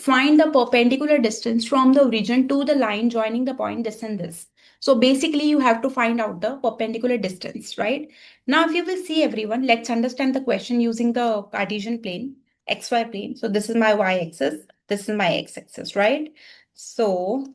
find the perpendicular distance from the origin to the line joining the point this and this. So basically you have to find out the perpendicular distance, right? Now if you will see everyone, let's understand the question using the Cartesian plane, XY plane. So this is my Y axis, this is my X axis, right? So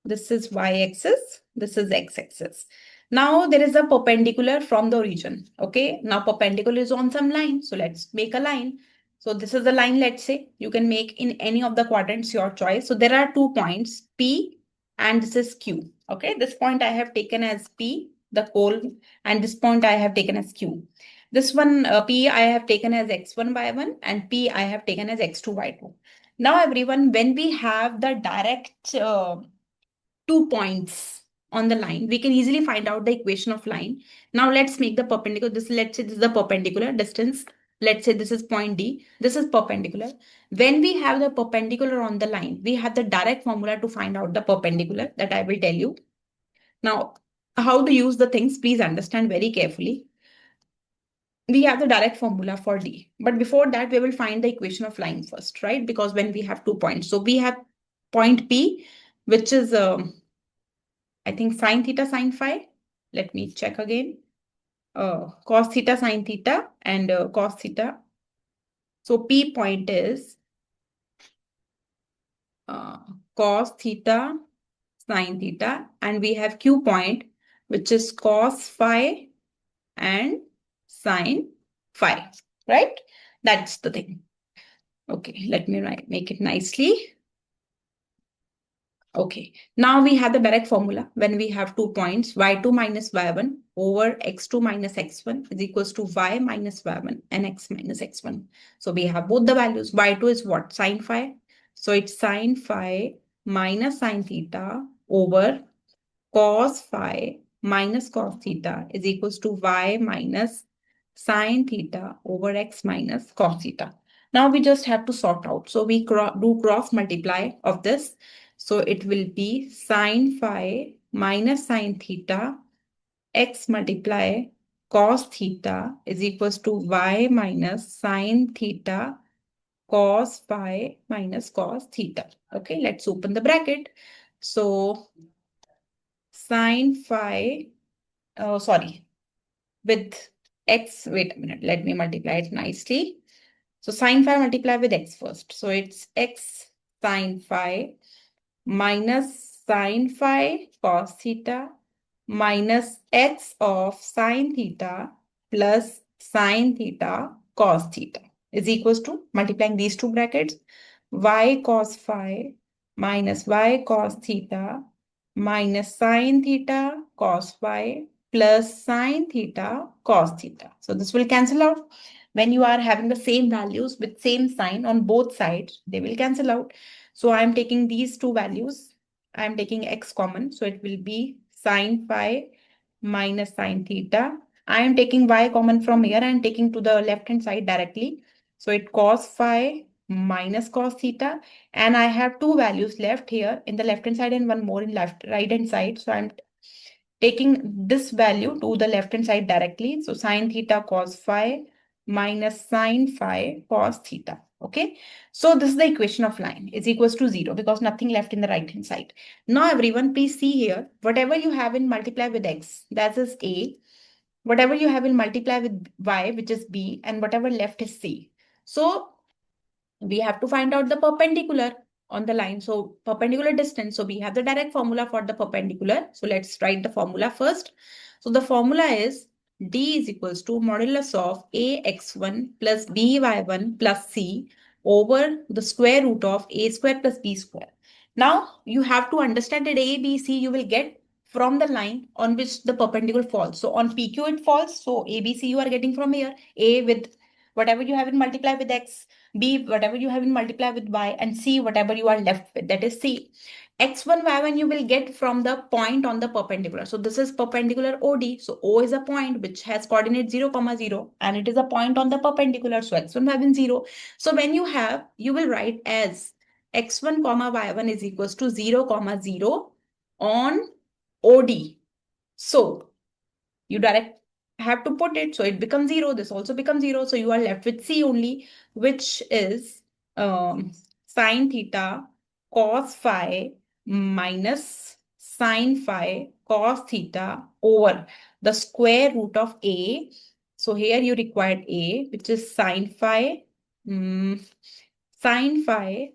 this is y-axis, this is x-axis. Now there is a perpendicular from the origin. Okay, now perpendicular is on some line. So let's make a line. So this is the line, let's say. You can make in any of the quadrants, your choice. So there are 2 points, P and this is Q. Okay, this point I have taken as P, the pole, and this point I have taken as Q. This one, P, I have taken as x1 by 1 and P I have taken as x2 by 2. Now everyone, when we have the direct 2 points on the line, we can easily find out the equation of line. Now let's make the perpendicular. Let's say this is the perpendicular distance. Let's say this is point D. This is perpendicular. When we have the perpendicular on the line, we have the direct formula to find out the perpendicular that I will tell you. Now, how to use the things, please understand very carefully. We have the direct formula for D. But before that, we will find the equation of line first, right? Because when we have 2 points. So we have point P, which is I think sine theta sine phi. Let me check again. Cos theta sine theta and cos theta. So P point is cos theta sine theta, and we have Q point, which is cos phi and sine phi, right? That's the thing. Okay, let me make it nicely. Okay, now we have the direct formula when we have 2 points, y2 minus y1 over x2 minus x1 is equals to y minus y1 and x minus x1. So we have both the values. Y2 is what? Sine phi. So it's sine phi minus sine theta over cos phi minus cos theta is equals to y minus sine theta over x minus cos theta. Now we just have to sort out. So we do cross multiply of this. So it will be sine phi minus sine theta x multiply cos theta is equals to y minus sine theta cos phi minus cos theta. Okay, let's open the bracket. So sine phi, with x, wait a minute, let me multiply it nicely. So sine phi multiply with x first. So it's x sine phi minus sine phi cos theta minus x of sine theta plus sine theta cos theta is equals to, multiplying these two brackets, y cos phi minus y cos theta minus sine theta cos phi plus sine theta cos theta. So this will cancel out. When you are having the same values with same sign on both sides, they will cancel out. So I am taking these two values. I am taking x common. So it will be sine phi minus sine theta. I am taking y common from here and taking to the left hand side directly. So it cos phi minus cos theta. And I have two values left here in the left hand side and one more in right hand side. So I'm taking this value to the left hand side directly. So sine theta cos phi minus sine phi cos theta. Okay, so this is the equation of line is equals to 0 because nothing left in the right hand side. Now everyone, please see here, whatever you have in multiply with x, that is A, whatever you have in multiply with y, which is B, and whatever left is C. So we have to find out the perpendicular on the line. So perpendicular distance. So we have the direct formula for the perpendicular. So let's write the formula first. So the formula is D is equals to modulus of Ax1 plus By1 plus C over the square root of A square plus B square. Now you have to understand that A, B, C you will get from the line on which the perpendicular falls. So on PQ it falls. So ABC you are getting from here. A with whatever you have in multiply with X, B whatever you have in multiply with Y, and C whatever you are left with, that is C. X1, Y1 you will get from the point on the perpendicular. So this is perpendicular OD. So O is a point which has coordinate 0, 0, and it is a point on the perpendicular. So X1, Y1 0. So when you have, you will write as X1, Y1 is equals to 0, 0 on OD. So you direct have to put it. So it becomes 0. This also becomes 0. So you are left with C only, which is sine theta cos phi minus sine phi cos theta over the square root of a. So here you required a, which is sine phi, sine phi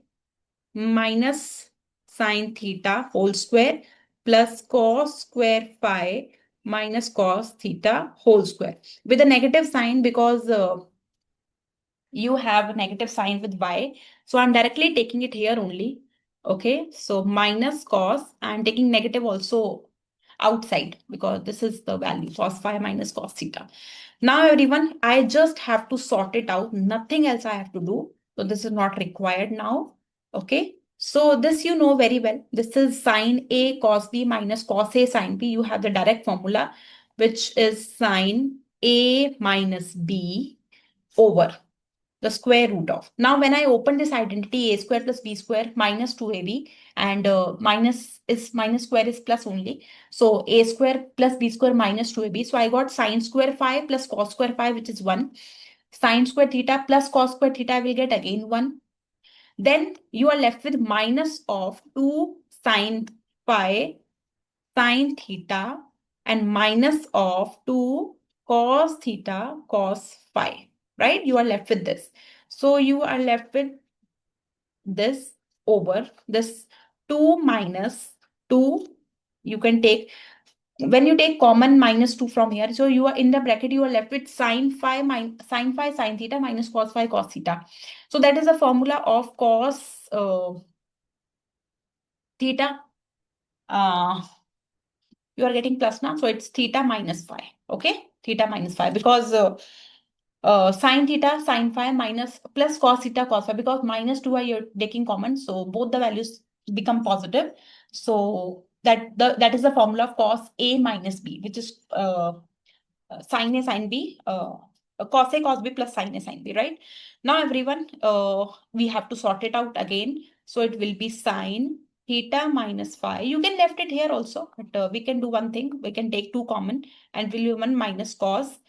minus sine theta whole square plus cos square phi minus cos theta whole square with a negative sign because you have a negative sign with y. So I'm directly taking it here only. Okay, so minus cos, I'm taking negative also outside because this is the value cos phi minus cos theta. Now everyone, I just have to sort it out. Nothing else I have to do. So this is not required now. Okay. So this you know very well. This is sine A cos B minus cos A sine B. You have the direct formula, which is sine A minus B over the square root of. Now, when I open this identity, a square plus b square minus 2ab, and minus square is plus only. So a square plus b square minus 2ab. So I got sine square phi plus cos square phi, which is 1. Sine square theta plus cos square theta, I will get again 1. Then you are left with minus of 2 sine phi sine theta and minus of 2 cos theta cos phi, right? You are left with this. So you are left with this over this 2 minus 2. You can take, when you take common minus 2 from here, so you are in the bracket, you are left with sine phi sine theta minus cos phi cos theta. So that is the formula of cos theta. You are getting plus now, so it's theta minus phi. Okay, theta minus phi because sine theta sine phi minus plus cos theta cos phi, because minus 2 are you're taking common, so both the values become positive. So that is the formula of cos A minus B, which is sine A sine B, cos A cos B plus sine A sine B, right? Now everyone, we have to sort it out again. So it will be sine theta minus phi. You can left it here also, but we can do one thing. We can take 2 common and will be 1 minus cos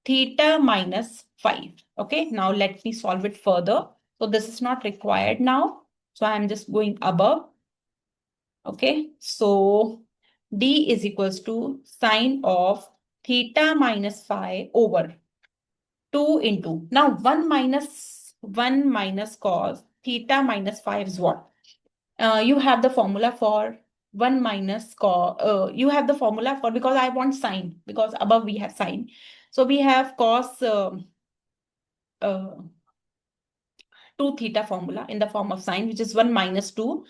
theta minus phi. Okay, now let me solve it further. So this is not required now. So I'm just going above. Okay, so D is equals to sine of theta minus phi over 2 into, now 1 minus cos theta minus phi is what? You have the formula for 1 minus cos, you have the formula for, because I want sine, because above we have sine. So we have cos 2 theta formula in the form of sine, which is 1 minus 2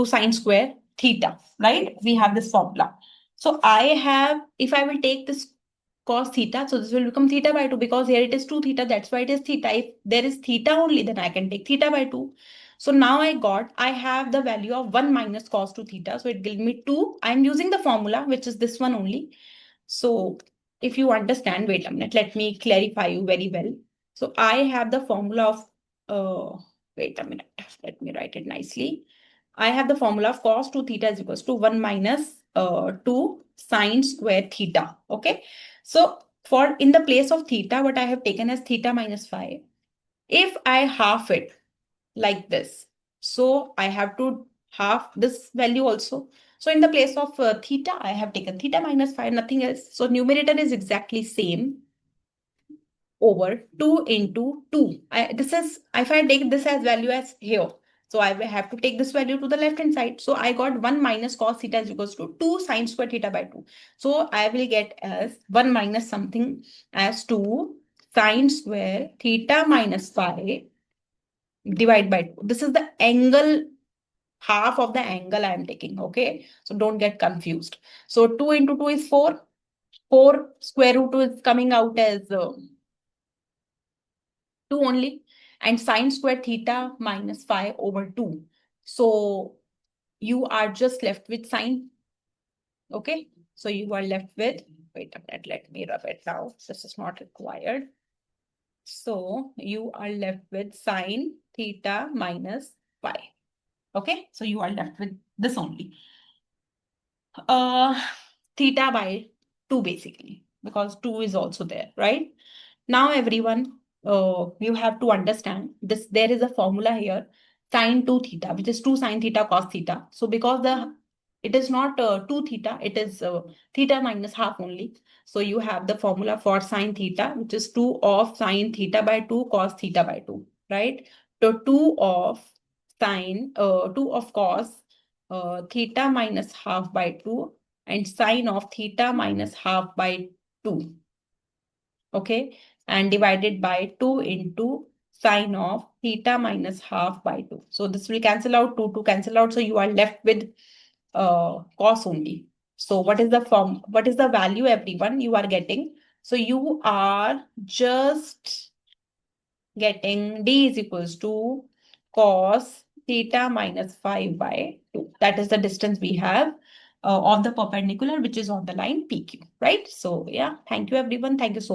sine square theta, right? We have this formula. So I have, if I will take this cos theta, so this will become theta by 2, because here it is 2 theta, that's why it is theta. If there is theta only, then I can take theta by 2. So now I have the value of 1 minus cos 2 theta. So it gives me 2. I'm using the formula, which is this one only. So if you understand, wait a minute, let me clarify you very well. So I have the formula of, wait a minute, let me write it nicely. I have the formula of cos 2 theta is equals to 1 minus 2 sine square theta. Okay. So for in the place of theta, what I have taken as theta minus phi. If I half it like this, so I have to half this value also. So in the place of theta, I have taken theta minus phi, nothing else. So numerator is exactly same over 2 into 2. This is, if I take this as value as here, so I will have to take this value to the left hand side. So I got 1 minus cos theta is equals to 2 sine square theta by 2. So I will get as 1 minus something as 2 sine square theta minus phi divided by 2. This is the angle, half of the angle I am taking. Okay, so don't get confused. So 2 into 2 is 4. 4 square root 2 is coming out as 2 only, and sine square theta minus phi over 2. So you are just left with sine. Okay, so you are left with, wait a minute, let me rub it now. This is not required. So you are left with sine theta minus phi. Okay, so you are left with this only. Theta by 2 basically, because 2 is also there, right? Now everyone, you have to understand this. There is a formula here, sine 2 theta, which is 2 sine theta cos theta. So because it is not 2 theta, it is theta minus half only. So you have the formula for sine theta, which is 2 of sine theta by 2 cos theta by 2, right? So 2 of sine, 2 of cos theta minus half by 2 and sine of theta minus half by 2. Okay, and divided by 2 into sine of theta minus half by 2. So this will cancel out, 2 cancel out. So you are left with cos only. So what is the form? What is the value, everyone, you are getting? So you are just getting d is equals to cos theta minus 5 by 2. That is the distance we have of the perpendicular, which is on the line PQ, right? So yeah, thank you everyone. Thank you so much.